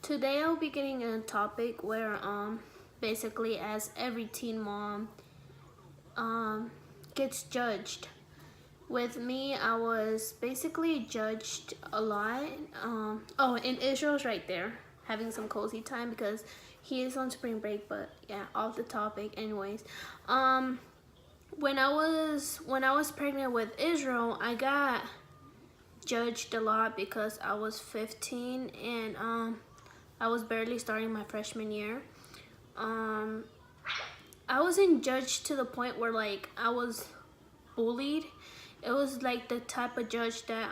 Today I'll be getting a topic where basically as every teen mom gets judged. With me, I was basically judged a lot. And Israel's right there having some cozy time because he is on spring break, but yeah, off the topic anyways. When I was pregnant with Israel, I got judged a lot because I was 15 and I was barely starting my freshman year. I wasn't judged to the point where like I was bullied. It was like the type of judge that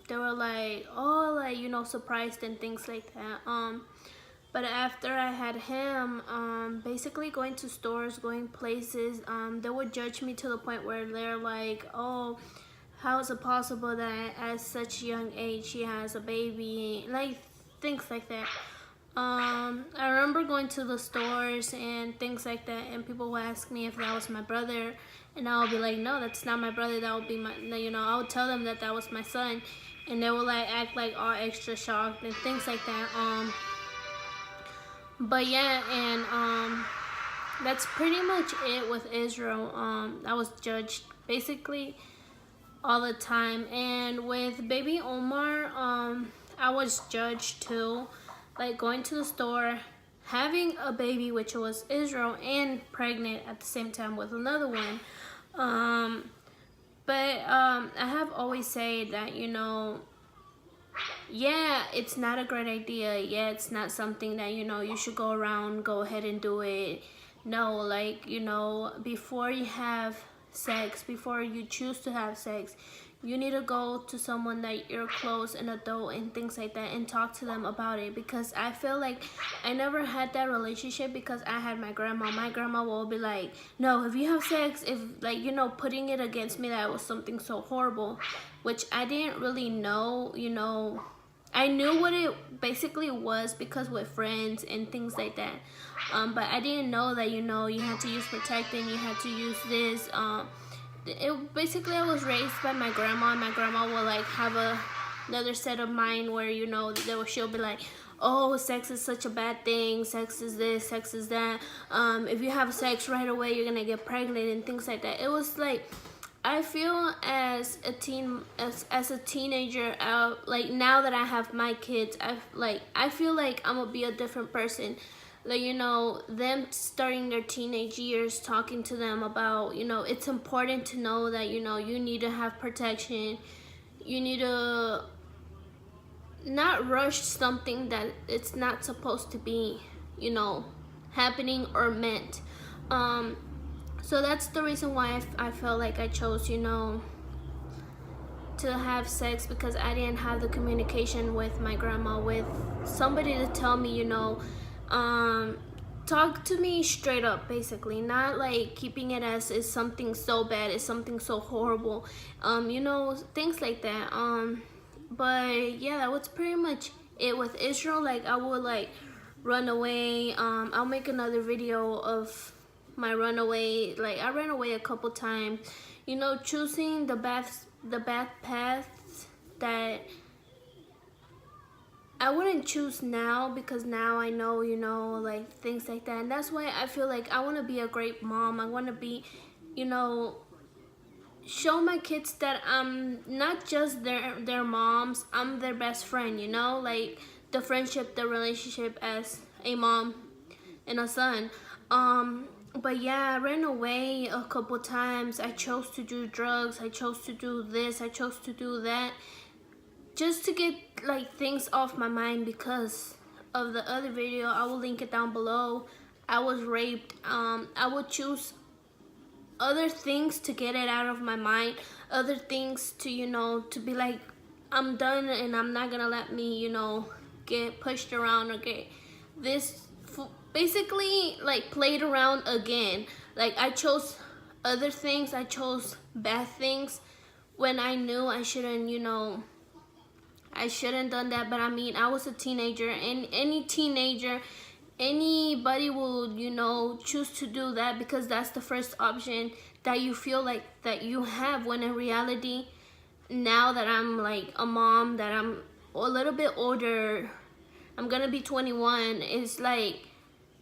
they were like, oh, like, you know, surprised and things like that. But after I had him, basically going to stores, going places, they would judge me to the point where they're like, oh, how is it possible that at such a young age he has a baby, like things like that. I remember going to the stores and things like that, and people would ask me if that was my brother, and I would be like, no, that's not my brother. That would be my, you know, I would tell them that that was my son, and they would like act like all extra shocked and things like that. But yeah, and that's pretty much it with Israel. I was judged basically all the time, and with baby Omar, I was judged too, like going to the store, having a baby, which was Israel, and pregnant at the same time with another one. But I have always said that, you know, yeah, it's not a great idea. Yeah, it's not something that, you know, you should go ahead and do it. No, like, you know, before you have sex, before you choose to have sex, you need to go to someone that you're close, an adult and things like that, and talk to them about it. Because I feel like I never had that relationship because I had my grandma. My grandma will be like, no, if you have sex, if, like, you know, putting it against me that it was something so horrible, which I didn't really know, you know. I knew what it basically was because with friends and things like that. But I didn't know that, you know, you had to use protectant, you had to use this. It basically, I was raised by my grandma, and my grandma will like have another set of mind where, you know, she'll be like, oh, sex is such a bad thing, sex is this, sex is that, if you have sex right away you're gonna get pregnant and things like that. It was like, I feel as a teenager, like now that I have my kids, I feel like I'm gonna be a different person. Like, you know, them starting their teenage years, talking to them about, you know, it's important to know that, you know, you need to have protection. You need to not rush something that it's not supposed to be, you know, happening or meant. So that's the reason why I felt like I chose, you know, to have sex, because I didn't have the communication with my grandma, with somebody to tell me, you know, talk to me straight up, basically, not like keeping it as is something so bad, it's something so horrible, you know, things like that. But yeah, that was pretty much it with Israel. Like, I would like run away. I'll make another video of my runaway. Like, I ran away a couple times, you know, choosing the bad paths that I wouldn't choose now, because now I know, you know, like things like that. And that's why I feel like I want to be a great mom. I want to be, you know, show my kids that I'm not just their moms, I'm their best friend, you know, like the friendship, the relationship as a mom and a son. But yeah, I ran away a couple times. I chose to do drugs, I chose to do this, I chose to do that, just to get like things off my mind. Because of the other video, I will link it down below, I was raped. I would choose other things to get it out of my mind, other things to, you know, to be like, I'm done and I'm not gonna let me, you know, get pushed around or get this basically like played around again. Like, I chose other things, I chose bad things when I knew I shouldn't, you know, I shouldn't done that. But I mean, I was a teenager, and any teenager, anybody will, you know, choose to do that because that's the first option that you feel like that you have. When in reality, now that I'm like a mom, that I'm a little bit older, I'm gonna be 21. It's like,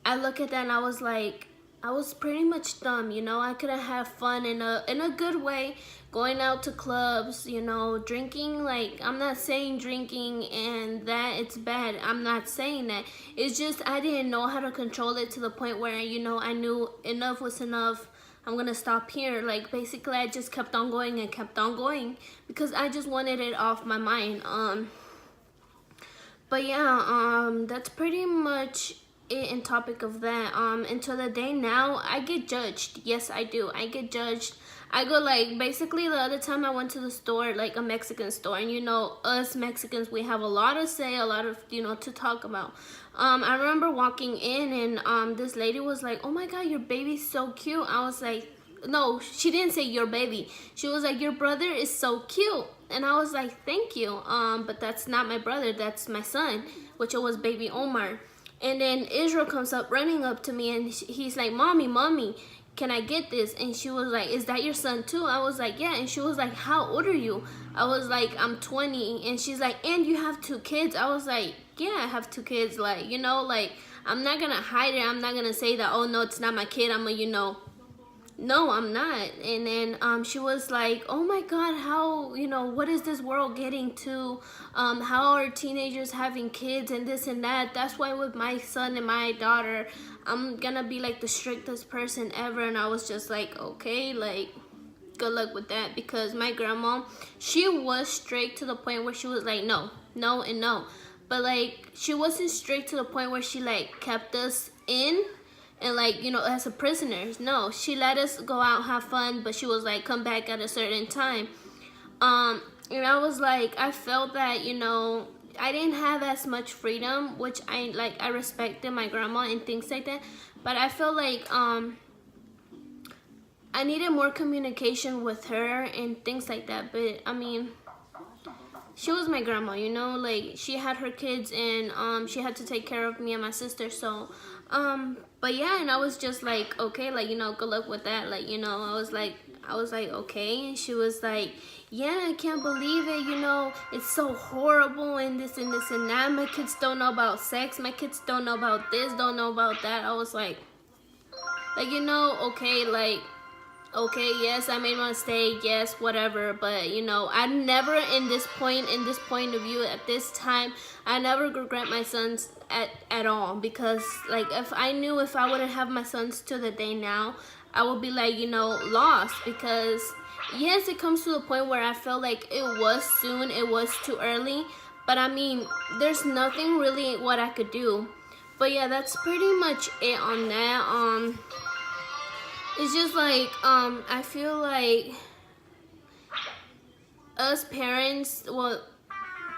I look at that and I was like, I was pretty much dumb, you know. I couldn't have fun in a good way, going out to clubs, you know, drinking. Like, I'm not saying drinking and that it's bad. I'm not saying that. It's just I didn't know how to control it to the point where, you know, I knew enough was enough. I'm gonna stop here. Like, basically, I just kept on going and kept on going because I just wanted it off my mind. But yeah, that's pretty much it in topic of that. Until the day now, I get judged. Yes, I do. I get judged. I go, like, basically the other time I went to the store, like a Mexican store, and you know, us Mexicans, we have a lot to say, a lot of, you know, to talk about. I remember walking in and this lady was like, oh my God, your baby's so cute. I was like, no, she didn't say your baby. She was like, your brother is so cute. And I was like, thank you. But that's not my brother, that's my son, which was baby Omar. And then Israel comes up, running up to me, and he's like, mommy, can I get this? And she was like, is that your son too? I was like, yeah. And she was like, how old are you? I was like, I'm 20. And she's like, and you have 2 kids? I was like, yeah, I have 2 kids. Like, you know, like, I'm not gonna hide it. I'm not gonna say that, oh no, it's not my kid. I'm a, you know, no, I'm not. And then she was like, oh my God, how, you know, what is this world getting to? How are teenagers having kids and this and that? That's why with my son and my daughter, I'm gonna be like the strictest person ever. And I was just like, okay, like, good luck with that. Because my grandma, she was strict to the point where she was like, no, no, and no. But like, she wasn't strict to the point where she like kept us in and like, you know, as a prisoners. No, she let us go out, have fun, but she was like, come back at a certain time. And I was like, I felt that, you know, I didn't have as much freedom, which I respected my grandma and things like that, but I felt like I needed more communication with her and things like that. But I mean, she was my grandma, you know, like, she had her kids and she had to take care of me and my sister. So but yeah, and I was just like, okay, like, you know, good luck with that. Like, you know, I was like, okay. And she was like, yeah, I can't believe it, you know, it's so horrible and this and this and that. My kids don't know about sex. My kids don't know about this, don't know about that. I was like, you know, okay, like, okay, yes, I made my mistake, yes, whatever. But, you know, I never in this point of view at this time, I never regret my sons at all. Because, like, if I knew if I wouldn't have my sons to the day now, I would be like, you know, lost. Because yes, it comes to the point where I felt like it was soon, it was too early. But I mean, there's nothing really what I could do. But yeah, that's pretty much it on that. It's just like, I feel like us parents, well,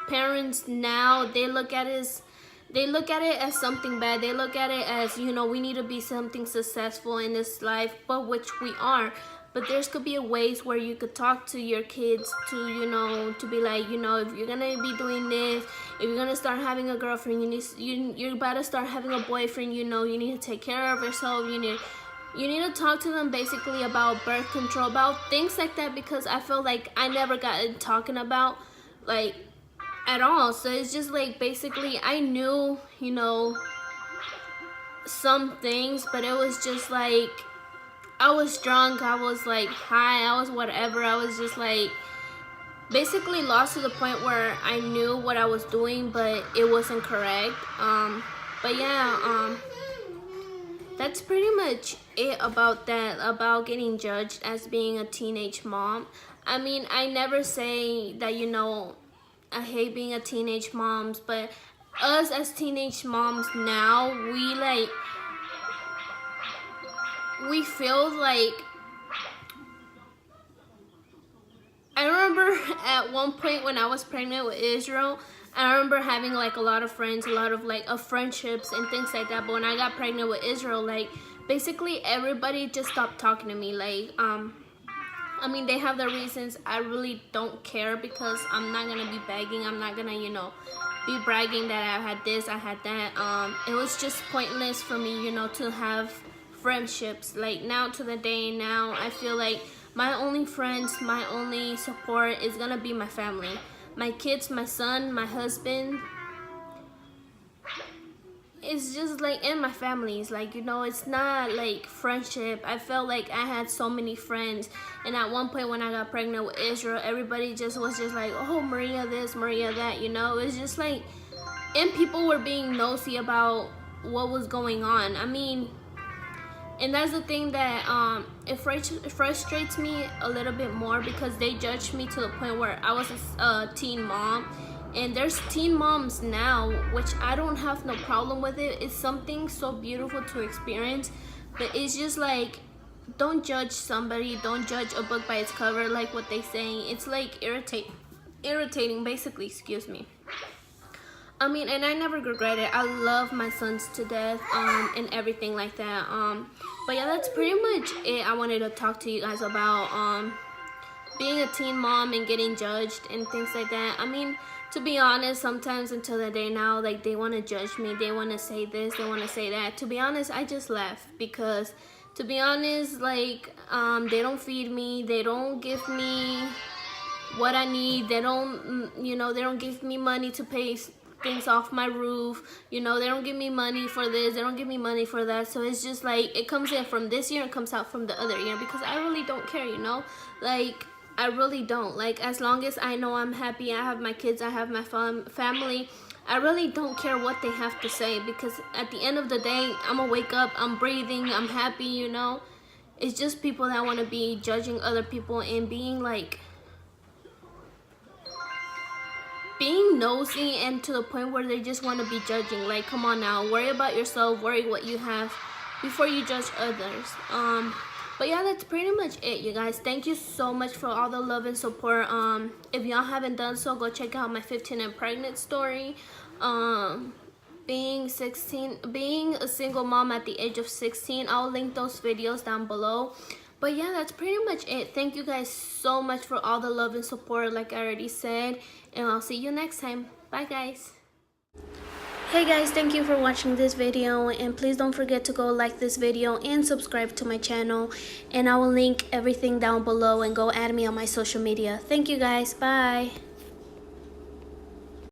parents now, they look at it as something bad. They look at it as, you know, we need to be something successful in this life, but which we are. But there's could be ways where you could talk to your kids to, you know, to be like, you know, if you're gonna be doing this, if you're gonna start having a girlfriend, you're about to start having a boyfriend, you know, you need to take care of yourself. You need to talk to them basically about birth control, about things like that, because I feel like I never got talking about, like, at all. So it's just like, basically, I knew, you know, some things, but it was just like, I was drunk, I was like high, I was whatever. I was just like, basically lost to the point where I knew what I was doing, but it wasn't correct. But yeah, that's pretty much it about that, about getting judged as being a teenage mom. I mean, I never say that, you know, I hate being a teenage mom, but us as teenage moms now, we feel like, I remember at one point when I was pregnant with Israel, I remember having like a lot of friends, a lot of like friendships and things like that. But when I got pregnant with Israel, like, basically everybody just stopped talking to me. Like, I mean, they have their reasons. I really don't care, because I'm not gonna be begging. I'm not gonna, you know, be bragging that I had this, I had that. It was just pointless for me, you know, to have friendships. Like, now to the day now, I feel like my only friends, my only support is gonna be my family. My kids, my son, my husband, it's just like in my families, like, you know, it's not like friendship. I felt like I had so many friends, and at one point when I got pregnant with Israel, everybody just was just like, oh, Maria this, Maria that, you know. It's just like, and people were being nosy about what was going on. I mean, and that's the thing that it frustrates me a little bit more, because they judged me to the point where I was a teen mom, and there's teen moms now, which I don't have no problem with it. It's something so beautiful to experience, but it's just like, don't judge somebody, don't judge a book by its cover, like what they saying. It's like irritating basically, excuse me. I mean, and I never regret it. I love my sons to death, and everything like that. But yeah, that's pretty much it. I wanted to talk to you guys about being a teen mom and getting judged and things like that. I mean, to be honest, sometimes until the day now, like, they want to judge me. They want to say this, they want to say that. To be honest, I just laugh, because to be honest, like, they don't feed me. They don't give me what I need. They don't, you know, they don't give me money to pay things off my roof, you know. They don't give me money for this, they don't give me money for that. So it's just like, it comes in from this year and comes out from the other year, because I really don't care, you know. Like, I really don't. Like, as long as I know I'm happy, I have my kids, I have my family, I really don't care what they have to say, because at the end of the day, I'm gonna wake up, I'm breathing, I'm happy, you know. It's just people that want to be judging other people and being like, being nosy, and to the point where they just want to be judging. Like, come on now, worry about yourself, worry what you have before you judge others. But yeah, that's pretty much it, you guys. Thank you so much for all the love and support. If y'all haven't done so, go check out my 15 and pregnant story. Being a single mom at the age of 16. I'll link those videos down below. But yeah, that's pretty much it. Thank you guys so much for all the love and support, like I already said. And I'll see you next time. Bye, guys. Hey guys, thank you for watching this video. And please don't forget to go like this video and subscribe to my channel. And I will link everything down below, and go add me on my social media. Thank you guys. Bye.